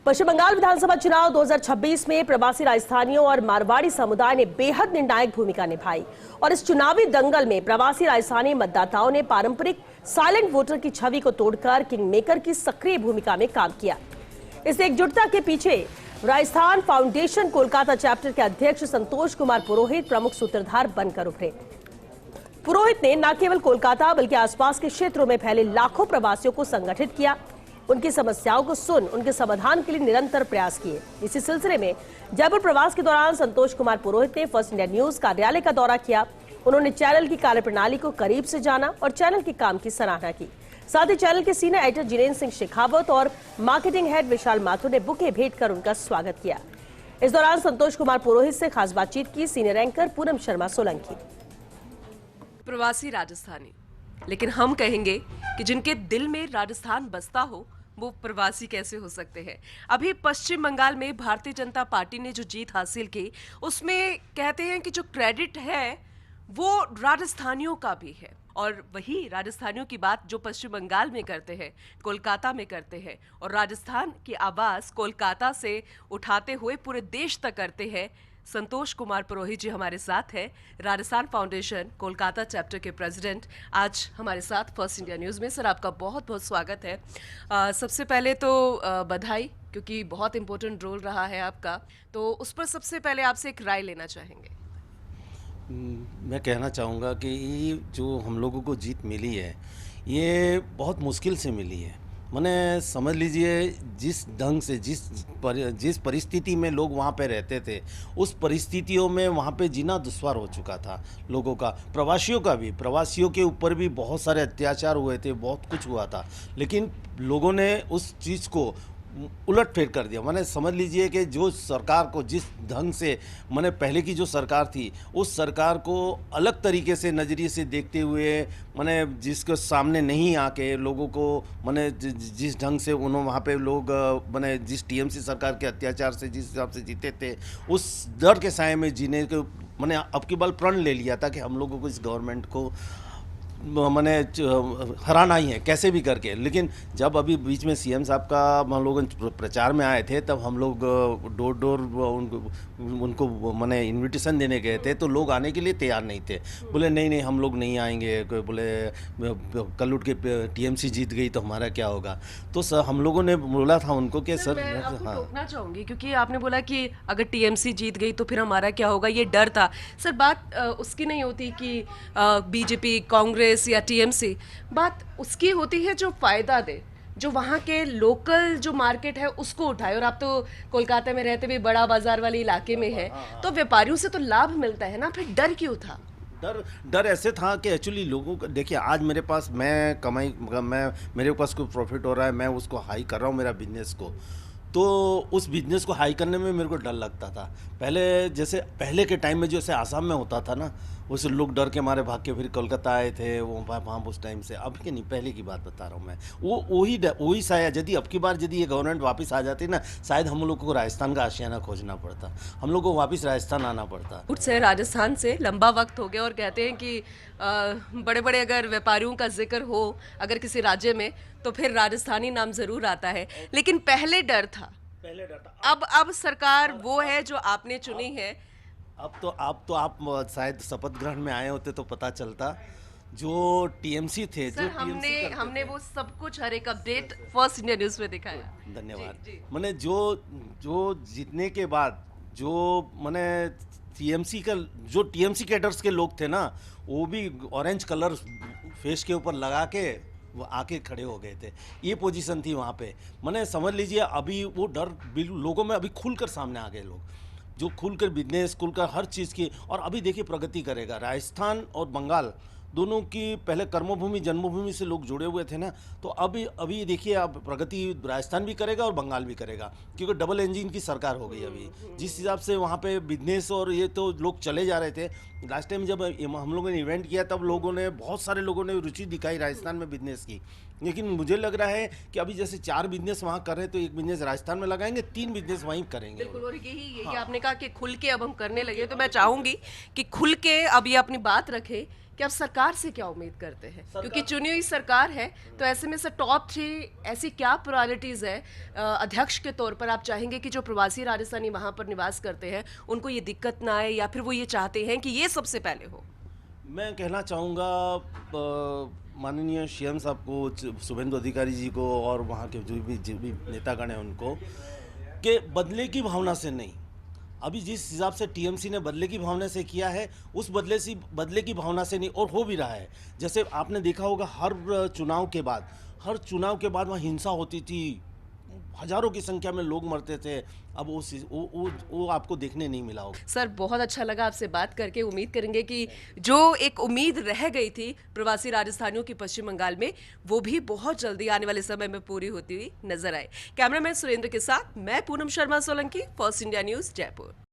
पश्चिम बंगाल विधानसभा चुनाव 2026 में प्रवासी राजस्थानियों और मारवाड़ी समुदाय ने बेहद निर्णायक भूमिका निभाई और इस चुनावी दंगल में प्रवासी राजस्थानी मतदाताओं ने पारंपरिक साइलेंट वोटर की छवि को तोड़कर किंग मेकर की सक्रिय भूमिका में काम किया। इस एकजुटता के पीछे राजस्थान फाउंडेशन कोलकाता चैप्टर के अध्यक्ष संतोष कुमार पुरोहित प्रमुख सूत्रधार बनकर उभरे। पुरोहित ने न केवल कोलकाता बल्कि आसपास के क्षेत्रों में फैले लाखों प्रवासियों को संगठित किया, उनकी समस्याओं को सुन उनके समाधान के लिए निरंतर प्रयास किए। इसी सिलसिले में जयपुर प्रवास के दौरान संतोष कुमार पुरोहित ने फर्स्ट इंडिया न्यूज कार्यालय का दौरा किया। उन्होंने चैनल की कार्यप्रणाली को करीब से जाना और चैनल के काम की सराहना की। साथ ही चैनल के सीनियर एडिटर जिनेन्द्र सिंह शेखावत और मार्केटिंग हेड विशाल माथुर ने बुके भेंट कर उनका स्वागत किया। इस दौरान संतोष कुमार पुरोहित से खास बातचीत की सीनियर एंकर पूनम शर्मा सोलंकी। प्रवासी राजस्थानी, लेकिन हम कहेंगे कि जिनके दिल में राजस्थान बसता हो वो प्रवासी कैसे हो सकते हैं। अभी पश्चिम बंगाल में भारतीय जनता पार्टी ने जो जीत हासिल की उसमें कहते हैं कि जो क्रेडिट है वो राजस्थानियों का भी है, और वही राजस्थानियों की बात जो पश्चिम बंगाल में करते हैं, कोलकाता में करते हैं, और राजस्थान की आवाज़ कोलकाता से उठाते हुए पूरे देश तक करते हैं। संतोष कुमार पुरोहित जी हमारे साथ हैं, राजस्थान फाउंडेशन कोलकाता चैप्टर के प्रेसिडेंट, आज हमारे साथ फर्स्ट इंडिया न्यूज़ में। सर, आपका बहुत बहुत स्वागत है। सबसे पहले तो बधाई, क्योंकि बहुत इम्पोर्टेंट रोल रहा है आपका, तो उस पर सबसे पहले आपसे एक राय लेना चाहेंगे। मैं कहना चाहूँगा कि ये जो हम लोगों को जीत मिली है ये बहुत मुश्किल से मिली है। मैंने समझ लीजिए जिस ढंग से जिस परिस्थिति में लोग वहाँ पे रहते थे उस परिस्थितियों में वहाँ पे जीना दुश्वार हो चुका था लोगों का, प्रवासियों का भी। प्रवासियों के ऊपर भी बहुत सारे अत्याचार हुए थे, बहुत कुछ हुआ था, लेकिन लोगों ने उस चीज़ को उलट फेर कर दिया। मैंने समझ लीजिए कि जो सरकार को जिस ढंग से मैंने पहले की जो सरकार थी उस सरकार को अलग तरीके से नज़रिए से देखते हुए मैंने जिसके सामने नहीं आके लोगों को मैंने जिस ढंग से उन्होंने वहाँ पे लोग मैंने जिस टीएमसी सरकार के अत्याचार से जिस हिसाब से जीते थे उस डर के साए में जीने को मैंने अब की बार प्रण ले लिया था कि हम लोगों को इस गवर्नमेंट को मैंने हराना ही है कैसे भी करके। लेकिन जब अभी बीच में सीएम साहब का हम लोग प्रचार में आए थे तब हम लोग डोर डोर उनको मैंने इनविटेशन देने गए थे तो लोग आने के लिए तैयार नहीं थे। बोले नहीं हम लोग नहीं आएंगे, बोले कल उठ के टीएमसी जीत गई तो हमारा क्या होगा। तो सर हम लोगों ने बोला था उनको कि सर मैं आपको टोकना चाहूँगी, क्योंकि आपने बोला कि अगर टीएमसी जीत गई तो फिर हमारा क्या होगा, ये डर था। सर, बात उसकी नहीं होती कि बीजेपी कांग्रेस या टीएमसी, बात उसकी होती है जो फायदा दे, जो वहाँ के लोकल जो मार्केट है उसको उठाए। और आप तो कोलकाता में रहते हुए बड़ा बाजार वाले इलाके में है, तो व्यापारियों से तो लाभ मिलता है ना, फिर डर क्यों था? डर ऐसे था कि एक्चुअली लोगों को देखिए, आज मेरे पास मेरे पास कोई प्रॉफिट हो रहा है, मैं उसको हाई कर रहा हूँ मेरा बिजनेस को, तो उस बिजनेस को हाई करने में मेरे को डर लगता था। पहले के टाइम में जैसे आसाम में होता था ना, उस लोग डर के मारे भाग के फिर कोलकाता आए थे वो वहाँ उस टाइम से। अब की नहीं, पहले की बात बता रहा हूँ मैं। वही शायद यदि अब की बार यदि ये गवर्नमेंट वापस आ जाती ना, शायद हम लोगों को राजस्थान का आशियाना खोजना पड़ता, हम लोग को वापस राजस्थान आना पड़ता। से राजस्थान से लंबा वक्त हो गया और कहते हैं कि बड़े बड़े अगर व्यापारियों का जिक्र हो अगर किसी राज्य में तो फिर राजस्थानी नाम जरूर आता है, लेकिन पहले डर था। अब सरकार वो है जो आपने चुनी है। अब तो आप शायद शपथ ग्रहण में आए होते तो पता चलता। जो टीएमसी थे सर, हमने वो सब कुछ हर एक अपडेट फर्स्ट इंडिया न्यूज़ में दिखाया। धन्यवाद। मैंने जो जीतने के बाद जो मैंने टीएमसी कैडर्स के लोग थे ना, वो भी ऑरेंज कलर फेस के ऊपर लगा के वो आके खड़े हो गए थे। ये पोजीशन थी वहाँ पे। मैंने समझ लीजिए अभी वो डर बिल्कुल लोगों में अभी खुलकर सामने आ गए, लोग जो खुलकर बिजनेस खुलकर हर चीज़ की। और अभी देखिए प्रगति करेगा राजस्थान और बंगाल दोनों की। पहले कर्मभूमि जन्मभूमि से लोग जुड़े हुए थे ना, तो अभी देखिए अब प्रगति राजस्थान भी करेगा और बंगाल भी करेगा, क्योंकि डबल इंजन की सरकार हो गई अभी। जिस हिसाब से वहाँ पे बिजनेस और ये तो लोग चले जा रहे थे। लास्ट टाइम जब हम लोगों ने इवेंट किया तब बहुत सारे लोगों ने रुचि दिखाई राजस्थान में बिजनेस की, लेकिन मुझे लग रहा है कि अभी जैसे 4 बिजनेस वहाँ कर रहे हैं तो 1 बिजनेस राजस्थान में लगाएंगे, 3 बिजनेस वहीं करेंगे। बिल्कुल, और यही आपने कहा कि खुल के अब हम करने लगे, तो मैं चाहूँगी कि खुल के अब ये अपनी बात रखें कि आप सरकार से क्या उम्मीद करते हैं, क्योंकि चुनी हुई सरकार है, तो ऐसे में से टॉप 3 ऐसी क्या प्रायोरिटीज है अध्यक्ष के तौर पर आप चाहेंगे कि जो प्रवासी राजस्थानी वहां पर निवास करते हैं उनको ये दिक्कत ना आए, या फिर वो ये चाहते हैं कि ये सबसे पहले हो? मैं कहना चाहूँगा माननीय सीएम साहब को, शुभेंदु अधिकारी जी को और वहाँ के जो भी नेतागण हैं उनको, कि बदले की भावना से नहीं, अभी जिस हिसाब से टीएमसी ने बदले की भावना से किया है उस बदले की भावना से नहीं, और हो भी रहा है। जैसे आपने देखा होगा हर चुनाव के बाद वहाँ हिंसा होती थी, हजारों की संख्या में लोग मरते थे। अब वो आपको देखने नहीं मिला होगा। सर, बहुत अच्छा लगा आपसे बात करके। उम्मीद करेंगे कि जो एक उम्मीद रह गई थी प्रवासी राजस्थानियों की पश्चिम बंगाल में, वो भी बहुत जल्दी आने वाले समय में पूरी होती हुई नजर आए। कैमरामैन सुरेंद्र के साथ मैं Poonam Sharma Solanki, first India news, Jaipur.